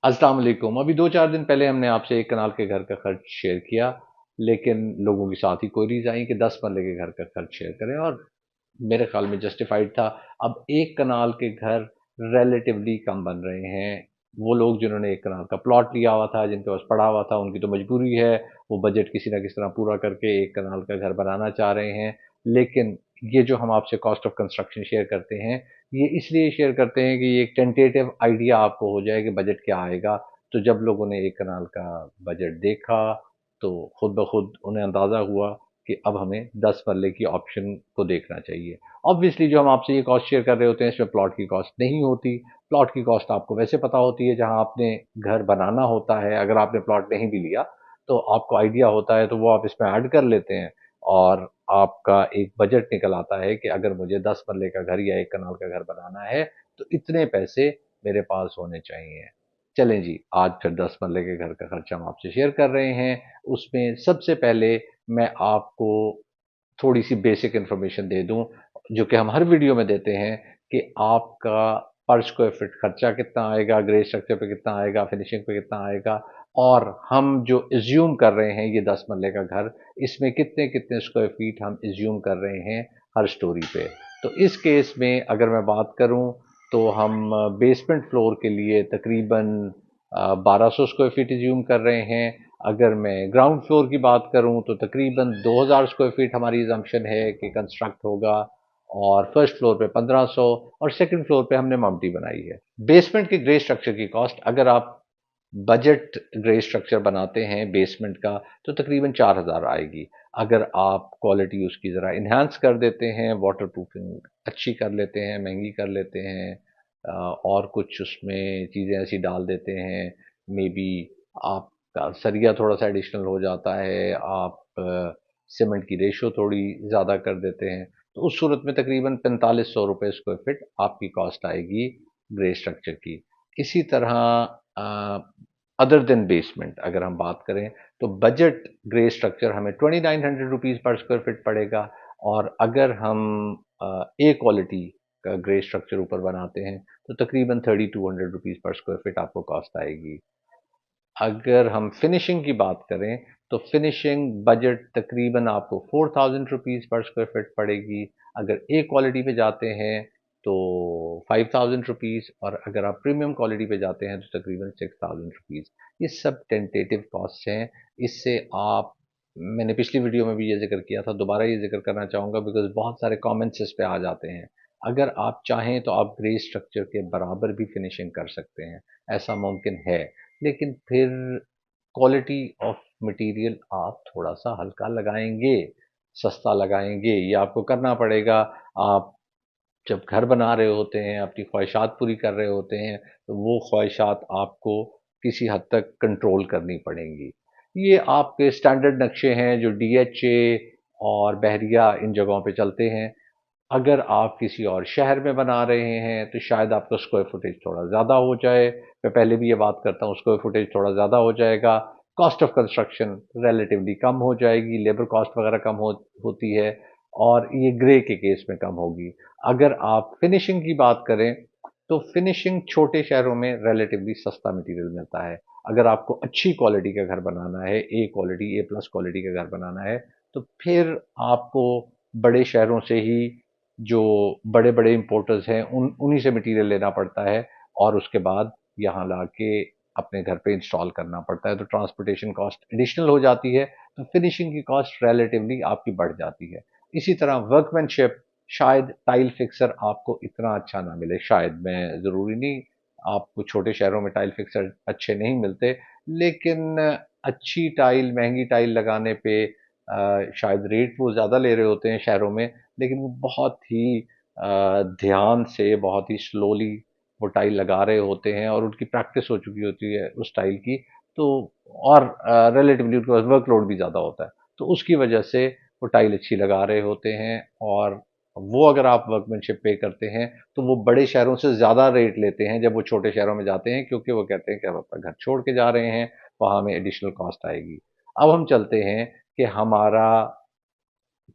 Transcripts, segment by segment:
अस्सलाम वालेकुम। अभी 2-4 दिन पहले हमने आपसे एक कनाल के घर का खर्च शेयर किया, लेकिन लोगों की साथ ही क्वेरीज़ आई कि 10 मरले के घर का खर्च शेयर करें और मेरे ख़्याल में जस्टिफाइड था। अब एक कनाल के घर रिलेटिवली कम बन रहे हैं। वो लोग जिन्होंने एक कनाल का प्लॉट लिया हुआ था, जिनके पास पड़ा हुआ था, उनकी तो मजबूरी है, वो बजट किसी न किसी तरह पूरा करके एक कनाल का घर बनाना चाह रहे हैं। लेकिन ये जो हम आपसे कॉस्ट ऑफ कंस्ट्रक्शन शेयर करते हैं, ये इसलिए शेयर करते हैं कि ये एक टेंटेटिव आइडिया आपको हो जाए कि बजट क्या आएगा। तो जब लोगों ने एक कनाल का बजट देखा, तो खुद ब खुद उन्हें अंदाज़ा हुआ कि अब हमें 10 मरले की ऑप्शन को देखना चाहिए। ऑब्वियसली जो हम आपसे ये कॉस्ट शेयर कर रहे होते हैं, इसमें प्लॉट की कॉस्ट नहीं होती। प्लॉट की कॉस्ट आपको वैसे पता होती है जहाँ आपने घर बनाना होता है। अगर आपने प्लॉट नहीं भी लिया, तो आपको आइडिया होता है, तो वो आप इसमें ऐड कर लेते हैं और आपका एक बजट निकल आता है कि अगर मुझे 10 मरले का घर या एक कनाल का घर बनाना है, तो इतने पैसे मेरे पास होने चाहिए। चलें जी, आज फिर 10 मरले के घर का खर्चा हम आपसे शेयर कर रहे हैं। उसमें सबसे पहले मैं आपको थोड़ी-सी बेसिक इन्फॉर्मेशन दे दूँ, जो कि हम हर वीडियो में देते हैं कि आपका पर स्क्वायर फीट खर्चा कितना आएगा, ग्रे स्ट्रक्चर पे कितना आएगा, फिनिशिंग पे कितना आएगा और हम जो अज़्यूम कर रहे हैं ये 10 मरले का घर, इसमें कितने-कितने स्क्वायर फीट हम अज़्यूम कर रहे हैं हर स्टोरी पे। तो इस केस में अगर मैं बात करूँ, तो हम बेसमेंट फ्लोर के लिए तकरीबन 1200 स्क्वायर फीट अज़्यूम कर रहे हैं। अगर मैं ग्राउंड फ्लोर की बात करूं तो तकरीबन 2000 स्क्वायर फीट हमारी असम्पशन है कि कंस्ट्रक्ट होगा और फर्स्ट फ्लोर पे 1500 और सेकंड फ्लोर पे हमने मम्टी बनाई है। बेसमेंट के ग्रे स्ट्रक्चर की कॉस्ट अगर आप बजट ग्रे स्ट्रक्चर बनाते हैं बेसमेंट का तो तकरीबन 4000 आएगी। अगर आप क्वालिटी उसकी ज़रा इन्हांस कर देते हैं, वाटर प्रूफिंग अच्छी कर लेते हैं, महंगी कर लेते हैं और कुछ उसमें चीज़ें ऐसी डाल देते हैं, मे बी आपका सरिया थोड़ा सा एडिशनल हो जाता है, आप सीमेंट की रेशो थोड़ी ज़्यादा कर देते हैं, तो उस सूरत में तकरीबन 4500 रुपये स्क्वायर फीट आपकी कॉस्ट आएगी ग्रे स्ट्रक्चर की। इसी तरह अदर देन बेसमेंट अगर हम बात करें तो बजट ग्रे स्ट्रक्चर हमें 2900 रुपीज़ पर स्क्वायर फीट पड़ेगा और अगर हम ए क्वालिटी का ग्रे स्ट्रक्चर ऊपर बनाते हैं तो तकरीबन 3200 रुपीज़ पर स्क्वायर फीट आपको कॉस्ट आएगी। अगर हम फिनिशिंग की बात करें तो फिनिशिंग बजट तकरीबन आपको 4000 रुपीज़ पर स्क्वायर फीट पड़ेगी। अगर ए क्वालिटी पे जाते हैं तो 5000 रुपीज़ और अगर आप प्रीमियम क्वालिटी पे जाते हैं तो तकरीबन 6000 रुपीज़। ये सब टेंटेटिव कॉस्ट हैं। इससे आप मैंने पिछली वीडियो में भी ये जिक्र किया था, दोबारा ये जिक्र करना चाहूँगा बिकॉज बहुत सारे कमेंट्स इस पे आ जाते हैं। अगर आप चाहें तो आप ग्रे स्ट्रक्चर के बराबर भी फिनिशिंग कर सकते हैं, ऐसा मुमकिन है। लेकिन फिर क्वालिटी ऑफ मटेरियल आप थोड़ा-सा हल्का लगाएँगे, सस्ता लगाएँगे, ये आपको करना पड़ेगा। आप जब घर बना रहे होते हैं, अपनी ख्वाहिशात पूरी कर रहे होते हैं, तो वो ख्वाहिशात आपको किसी हद तक कंट्रोल करनी पड़ेंगी। ये आपके स्टैंडर्ड नक्शे हैं जो डीएचए और बहरिया इन जगहों पे चलते हैं। अगर आप किसी और शहर में बना रहे हैं तो शायद आपका स्क्वायर फुटेज थोड़ा ज़्यादा हो जाए। मैं पहले भी ये बात करता हूँ, स्क्वायर फुटेज थोड़ा ज़्यादा हो जाएगा, कॉस्ट ऑफ कंस्ट्रक्शन रिलेटिवली कम हो जाएगी, लेबर कॉस्ट वगैरह कम होती है और ये ग्रे के केस में कम होगी। अगर आप फिनिशिंग की बात करें तो फिनिशिंग छोटे शहरों में रिलेटिवली सस्ता मटेरियल मिलता है। अगर आपको अच्छी क्वालिटी का घर बनाना है, ए क्वालिटी, ए प्लस क्वालिटी का घर बनाना है, तो फिर आपको बड़े शहरों से ही जो बड़े-बड़े इंपोर्टर्स हैं उन्हीं से मटेरियल लेना पड़ता है और उसके बाद यहाँ लाके अपने घर पे इंस्टॉल करना पड़ता है, तो ट्रांसपोर्टेशन कॉस्ट एडिशनल हो जाती है, तो फिनिशिंग की कॉस्ट रिलेटिवली आपकी बढ़ जाती है। इसी तरह वर्कमैनशिप, शायद टाइल फिक्सर आपको इतना अच्छा ना मिले, शायद, मैं ज़रूरी नहीं, आपको छोटे शहरों में टाइल फिक्सर अच्छे नहीं मिलते, लेकिन अच्छी टाइल, महंगी टाइल लगाने पे शायद रेट वो ज़्यादा ले रहे होते हैं शहरों में, लेकिन वो बहुत ही ध्यान से, बहुत ही स्लोली वो टाइल लगा रहे होते हैं और उनकी प्रैक्टिस हो चुकी होती है उस टाइल की, तो और रिलेटिवली उनके पास वर्कलोड भी ज़्यादा होता है, तो उसकी वजह से वो टाइल अच्छी लगा रहे होते हैं और वो अगर आप वर्कमैनशिप पे करते हैं तो वो बड़े शहरों से ज़्यादा रेट लेते हैं जब वो छोटे शहरों में जाते हैं, क्योंकि वो कहते हैं कि हम अपना घर छोड़ के जा रहे हैं, वहाँ हमें एडिशनल कॉस्ट आएगी। अब हम चलते हैं कि हमारा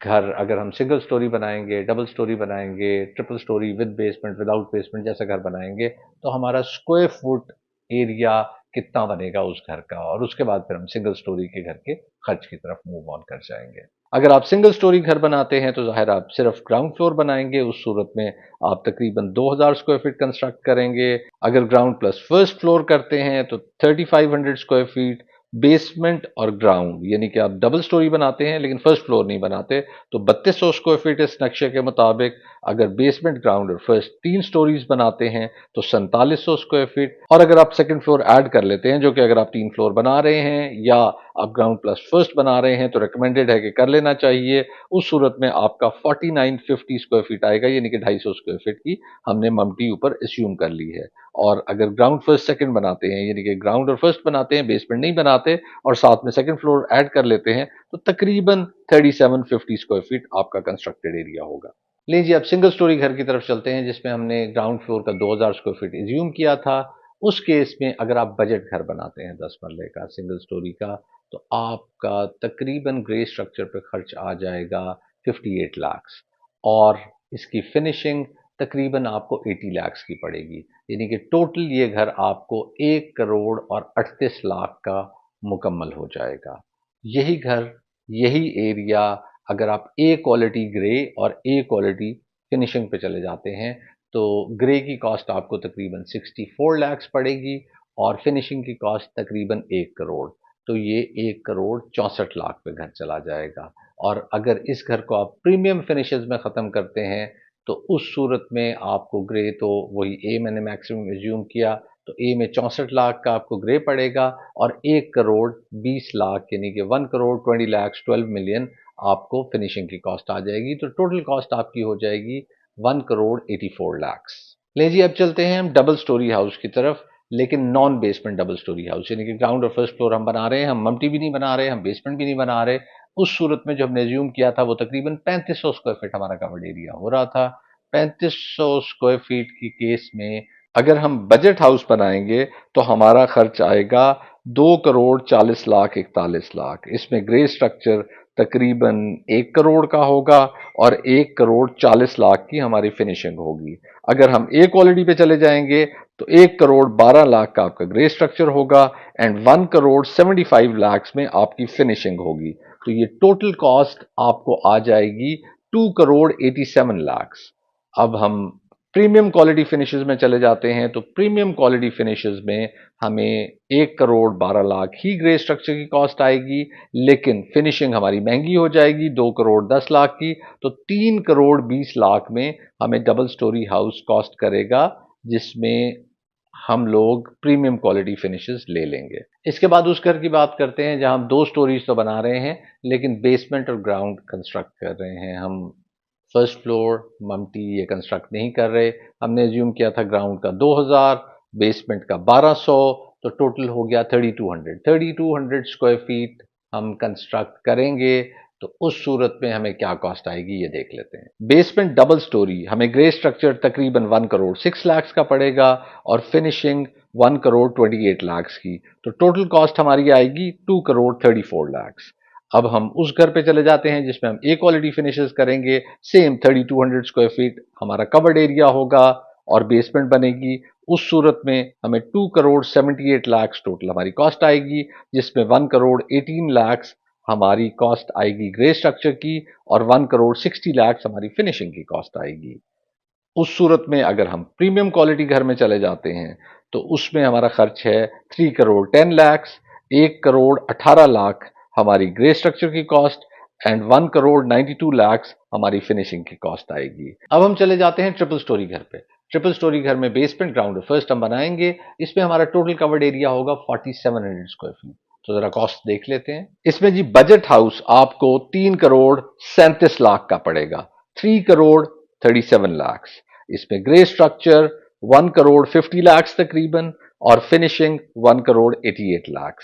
घर अगर हम सिंगल स्टोरी बनाएंगे, डबल स्टोरी बनाएंगे, triple storey with basement, without basement जैसा घर बनाएंगे, तो हमारा स्क्वायर फुट एरिया कितना बनेगा उस घर का, और उसके बाद फिर हम सिंगल स्टोरी के घर के खर्च की तरफ मूव ऑन कर जाएंगे। अगर आप सिंगल स्टोरी घर बनाते हैं तो जाहिर आप सिर्फ ग्राउंड फ्लोर बनाएंगे, उस सूरत में आप तकरीबन 2000 स्क्वायर फीट कंस्ट्रक्ट करेंगे। अगर ग्राउंड प्लस फर्स्ट फ्लोर करते हैं तो 3500 स्क्वायर फीट। बेसमेंट और ग्राउंड यानी कि आप डबल स्टोरी बनाते हैं लेकिन फर्स्ट फ्लोर नहीं बनाते तो 3200 स्क्वायर फीट इस नक्शे के मुताबिक। अगर बेसमेंट, ग्राउंड और फर्स्ट 3 स्टोरीज बनाते हैं तो 4700 स्क्वायर फीट। और अगर आप सेकंड फ्लोर ऐड कर लेते हैं, जो कि अगर आप 3 फ्लोर बना रहे हैं या आप ग्राउंड प्लस फर्स्ट बना रहे हैं तो रिकमेंडेड है कि कर लेना चाहिए, उस सूरत में आपका 4950 स्क्वायर फीट आएगा, यानी कि 250 स्क्वायर फीट की हमने ममटी ऊपर एज्यूम कर ली है। और अगर ग्राउंड फर्स्ट सेकंड बनाते हैं, यानी कि ग्राउंड और फर्स्ट बनाते हैं, बेसमेंट नहीं बनाते, और साथ में सेकंड फ्लोर ऐड कर लेते हैं तो तकरीबन 3750 स्क्वायर फीट आपका कंस्ट्रक्टेड एरिया होगा। लीजिए अब सिंगल स्टोरी घर की तरफ चलते हैं, जिसमें हमने ग्राउंड फ्लोर का 2000 स्क्वायर फीट एज्यूम किया था। उस केस में अगर आप बजट घर बनाते हैं 10 मरले का सिंगल स्टोरी का, तो आपका तकरीबन ग्रे स्ट्रक्चर पे खर्च आ जाएगा 58 लाख, और इसकी फिनिशिंग तकरीबन आपको 80 लाख की पड़ेगी। यानी कि टोटल ये घर आपको 1 करोड़ और 38 लाख का मुकम्मल हो जाएगा। यही घर, यही एरिया, अगर आप ए क्वालिटी ग्रे और ए क्वालिटी फिनिशिंग पे चले जाते हैं तो ग्रे की कॉस्ट आपको तकरीबन 64 लाख पड़ेगी और फिनिशिंग की कॉस्ट तकरीबन 1 करोड़। तो ये 1 करोड़ 64 लाख पे घर चला जाएगा। और अगर इस घर को आप प्रीमियम फिनिशेस में ख़त्म करते हैं तो उस सूरत में आपको ग्रे, तो वही ए मैंने मैक्सिमम एज्यूम किया, तो ए में 64 लाख का आपको ग्रे पड़ेगा और 1 करोड़ 20 लाख यानी कि 1 करोड़ 20 लाख 12 मिलियन आपको फिनिशिंग की कॉस्ट आ जाएगी। तो टोटल कॉस्ट आपकी हो जाएगी 1 करोड़ 84 लाख। ले जी अब चलते हैं हम डबल स्टोरी हाउस की तरफ, लेकिन non basement double storey house, यानी कि ग्राउंड और फर्स्ट फ्लोर हम बना रहे हैं, हम मम्टी भी नहीं बना रहे, हम बेसमेंट भी नहीं बना रहे। उस सूरत में जो हमने एज्यूम किया था वो तकरीबन 3500 स्क्वायर फीट हमारा कवर्ड एरिया हो रहा था। 3500 स्क्वायर फीट की केस में अगर हम बजट हाउस बनाएंगे तो हमारा खर्च आएगा 2 करोड़ 40 लाख 41 लाख। इसमें ग्रे स्ट्रक्चर तकरीबन 1 करोड़ का होगा और 1 करोड़ 40 लाख की हमारी फिनिशिंग होगी। अगर हम ए क्वालिटी पे चले जाएंगे तो 1 करोड़ 12 लाख का आपका ग्रे स्ट्रक्चर होगा एंड 1 करोड़ 75 लाख में आपकी फिनिशिंग होगी। तो ये टोटल कॉस्ट आपको आ जाएगी 2 करोड़ 87 लाख। अब हम प्रीमियम क्वालिटी फिनिशेस में चले जाते हैं तो प्रीमियम क्वालिटी फिनिशेस में हमें 1 करोड़ 12 लाख ही ग्रे स्ट्रक्चर की कॉस्ट आएगी, लेकिन फिनिशिंग हमारी महंगी हो जाएगी 2 करोड़ 10 लाख की। तो 3 करोड़ 20 लाख में हमें डबल स्टोरी हाउस कॉस्ट करेगा, जिसमें हम लोग प्रीमियम क्वालिटी फिनिशेस ले लेंगे। इसके बाद उस घर की बात करते हैं जहां हम 2 स्टोरीज तो बना रहे हैं लेकिन बेसमेंट और ग्राउंड कंस्ट्रक्ट कर रहे हैं। हम फर्स्ट फ्लोर ममटी ये कंस्ट्रक्ट नहीं कर रहे। हमने एज्यूम किया था ग्राउंड का 2000, बेसमेंट का 1200, तो टोटल हो गया 3200 स्क्वायर फीट हम कंस्ट्रक्ट करेंगे। तो उस सूरत में हमें क्या कॉस्ट आएगी ये देख लेते हैं। बेसमेंट डबल स्टोरी हमें ग्रे स्ट्रक्चर तकरीबन 1 करोड़ 6 लाख का पड़ेगा और फिनिशिंग 1 करोड़ 28 लाख की। तो टोटल कॉस्ट हमारी आएगी 2 करोड़ 34 लाख। अब हम उस घर पे चले जाते हैं जिसमें हम ए क्वालिटी फिनिशेस करेंगे। सेम 3200 स्क्वायर फीट हमारा कवर्ड एरिया होगा और बेसमेंट बनेगी। उस सूरत में हमें 2 करोड़ 78 लाख टोटल हमारी कॉस्ट आएगी, जिसमें 1 करोड़ 18 लाख हमारी कॉस्ट आएगी ग्रे स्ट्रक्चर की और 1 करोड़ 60 लाख हमारी फिनिशिंग की कॉस्ट आएगी। उस सूरत में अगर हम प्रीमियम क्वालिटी घर में चले जाते हैं तो उसमें हमारा खर्च है 3 करोड़ 10 लाख, 1 करोड़ 18 लाख हमारी ग्रे स्ट्रक्चर की कॉस्ट एंड 1 करोड़ 92 लाख हमारी फिनिशिंग की कॉस्ट आएगी। अब हम चले जाते हैं ट्रिपल स्टोरी घर पे। ट्रिपल स्टोरी घर में बेसमेंट, ग्राउंड और फर्स्ट हम बनाएंगे। इसमें हमारा टोटल कवर्ड एरिया होगा 4700 स्क्वायर फीट। तो जरा कॉस्ट देख लेते हैं। इसमें जी बजट हाउस आपको 3 करोड़ 37 लाख का पड़ेगा, 3 करोड़ 37 लाख। इसमें ग्रे स्ट्रक्चर 1 करोड़ 50 लाख तकरीबन और फिनिशिंग 1 करोड़ 88 लाख।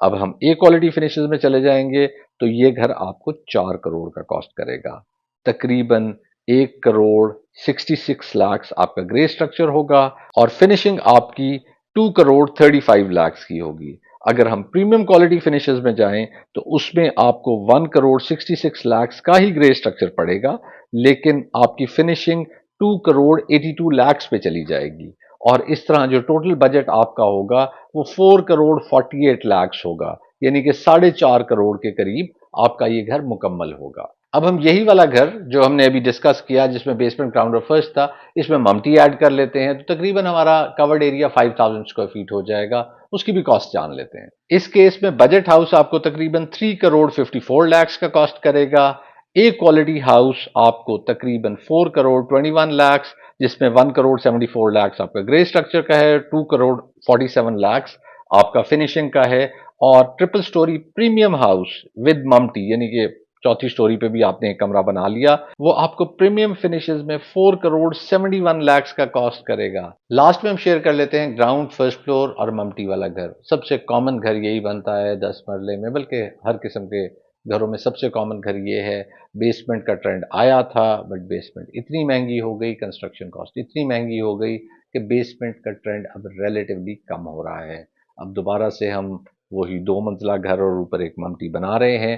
अब हम ए क्वालिटी फिनिशेस में चले जाएंगे तो ये घर आपको 4 करोड़ का कॉस्ट करेगा, तकरीबन 1 करोड़ 66 लाख आपका ग्रे स्ट्रक्चर होगा और फिनिशिंग आपकी 2 करोड़ 35 लाख की होगी। अगर हम प्रीमियम क्वालिटी फिनिशेस में जाएं तो उसमें आपको 1 करोड़ 66 लाख का ही ग्रे स्ट्रक्चर पड़ेगा, लेकिन आपकी फिनिशिंग 2 करोड़ 82 लाख पे चली जाएगी और इस तरह जो टोटल बजट आपका होगा वो 4 करोड़ 48 लाख होगा, यानी कि 4.5 करोड़ के करीब आपका ये घर मुकम्मल होगा। अब हम यही वाला घर जो हमने अभी डिस्कस किया जिसमें बेसमेंट ग्राउंड और फर्स्ट था, इसमें मल्टी ऐड कर लेते हैं तो तकरीबन हमारा कवर्ड एरिया 5000 स्क्वायर फीट हो जाएगा। उसकी भी कॉस्ट जान लेते हैं। इस केस में बजट हाउस आपको तकरीबन 3 करोड़ 54 लाख का कॉस्ट करेगा। ए क्वालिटी हाउस आपको तकरीबन 4 करोड़ 21 लाख, जिसमें 1 करोड़ 74 लाख आपका ग्रे स्ट्रक्चर का है, 2 करोड़ 47 लाख आपका फिनिशिंग का है। और triple story premium house with mumty, यानी कि चौथी स्टोरी पे भी आपने एक कमरा बना लिया, वो आपको प्रीमियम फिनिशेस में 4 करोड़ 71 लाख का कॉस्ट करेगा। लास्ट में हम शेयर कर लेते हैं ग्राउंड, फर्स्ट फ्लोर और ममटी वाला घर। सबसे कॉमन घर यही बनता है 10 मरले में, बल्कि हर किस्म के घरों में सबसे कॉमन घर ये है। बेसमेंट का ट्रेंड आया था, बट बेसमेंट इतनी महंगी हो गई, कंस्ट्रक्शन कॉस्ट इतनी महंगी हो गई कि बेसमेंट का ट्रेंड अब रिलेटिवली कम हो रहा है। अब दोबारा से हम वही 2 मंजिला घर और ऊपर एक ममटी बना रहे हैं।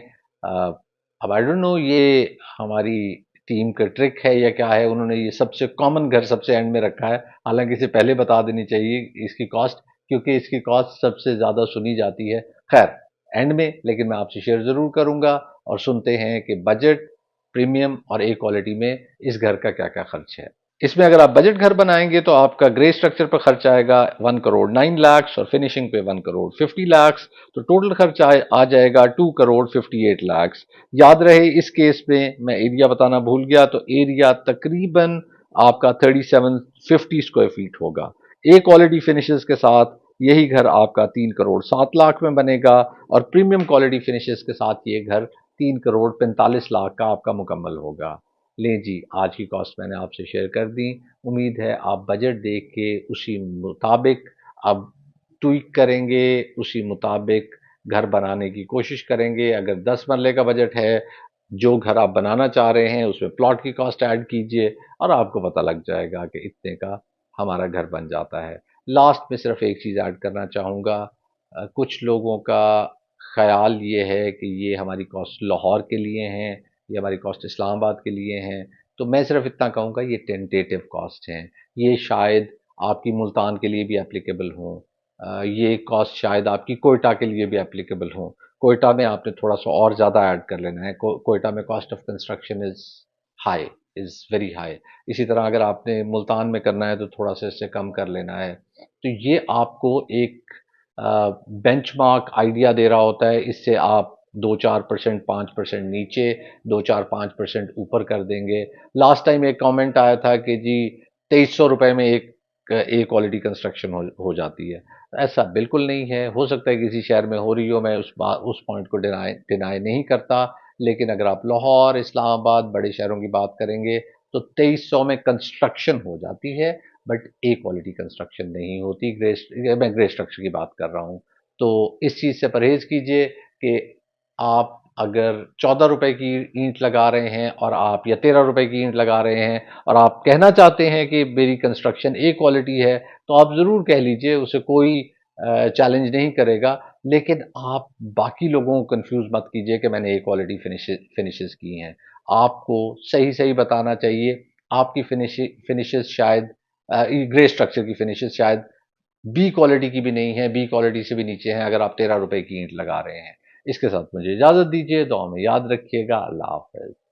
अब आई डोंट नो ये हमारी टीम का ट्रिक है या क्या है, उन्होंने ये सबसे कॉमन घर सबसे एंड में रखा है। हालांकि इसे पहले बता देनी चाहिए इसकी कॉस्ट, क्योंकि इसकी कॉस्ट सबसे ज़्यादा सुनी जाती है। खैर एंड में, लेकिन मैं आपसे शेयर ज़रूर करूंगा। और सुनते हैं कि बजट, प्रीमियम और ए क्वालिटी में इस घर का क्या क्या खर्च है। इसमें अगर आप बजट घर बनाएंगे तो आपका ग्रे स्ट्रक्चर पर खर्च आएगा 1 करोड़ 9 लाख और फिनिशिंग पे 1 करोड़ 50 लाख। तो टोटल खर्च आ जाएगा 2 करोड़ 58 लाख। याद रहे इस केस में मैं एरिया बताना भूल गया, तो एरिया तकरीबन आपका 3750 स्क्वायर फीट होगा। ए क्वालिटी फिनिशेस के साथ यही घर आपका 3 करोड़ 7 लाख में बनेगा और प्रीमियम क्वालिटी फिनिशेस के साथ ये घर 3 करोड़ 45 लाख का आपका मुकम्मल होगा। ले जी, आज की कॉस्ट मैंने आपसे शेयर कर दी। उम्मीद है आप बजट देख के उसी मुताबिक अब ट्वीक करेंगे, उसी मुताबिक घर बनाने की कोशिश करेंगे। अगर 10 मरले का बजट है, जो घर आप बनाना चाह रहे हैं उसमें प्लॉट की कॉस्ट ऐड कीजिए और आपको पता लग जाएगा कि इतने का हमारा घर बन जाता है। लास्ट में सिर्फ एक चीज़ ऐड करना चाहूँगा। कुछ लोगों का ख्याल ये है कि ये हमारी कॉस्ट लाहौर के लिए हैं, ये हमारी कॉस्ट इस्लामाबाद के लिए हैं। तो मैं सिर्फ इतना कहूँगा ये टेंटेटिव कॉस्ट हैं। ये शायद आपकी मुल्तान के लिए भी एप्लीकेबल हों। ये कॉस्ट शायद आपकी कोयटा के लिए भी एप्लीकेबल हों। कोयटा में आपने थोड़ा सा और ज़्यादा ऐड कर लेना है। कोयटा में cost of construction high is very high. इसी तरह अगर आपने मुल्तान में करना है तो थोड़ा सा इससे कम कर लेना है। तो ये आपको एक बेंचमार्क आइडिया दे रहा होता है। इससे आप 2-4% 5% नीचे, 2-4-5% ऊपर कर देंगे। लास्ट टाइम एक कमेंट आया था कि जी 2300 रुपये में एक ए क्वालिटी कंस्ट्रक्शन हो जाती है। ऐसा बिल्कुल नहीं है। हो सकता है किसी शहर में हो रही हो, मैं उस पॉइंट को डिनाई नहीं करता। लेकिन अगर आप लाहौर, इस्लामाबाद, बड़े शहरों की बात करेंगे तो 2300 में कंस्ट्रक्शन हो जाती है, बट ए क्वालिटी कंस्ट्रक्शन नहीं होती। मैं ग्रे स्ट्रक्चर की बात कर रहा हूँ। तो इस चीज़ से परहेज कीजिए कि आप अगर 14 रुपए की ईंट लगा रहे हैं और आप या 13 रुपए की ईंट लगा रहे हैं और आप कहना चाहते हैं कि मेरी कंस्ट्रक्शन ए क्वालिटी है, तो आप ज़रूर कह लीजिए, उसे कोई चैलेंज नहीं करेगा। लेकिन आप बाकी लोगों को कंफ्यूज मत कीजिए कि मैंने ए क्वालिटी फिनिशेस की हैं। आपको सही सही बताना चाहिए। आपकी फिनिशेस शायद ग्रे स्ट्रक्चर की फिनिशेस शायद बी क्वालिटी की भी नहीं है, बी क्वालिटी से भी नीचे हैं अगर आप 13 रुपए की ईंट लगा रहे हैं। इसके साथ मुझे इजाज़त दीजिए। दुआ में याद रखिएगा। अल्लाह हाफ़िज़।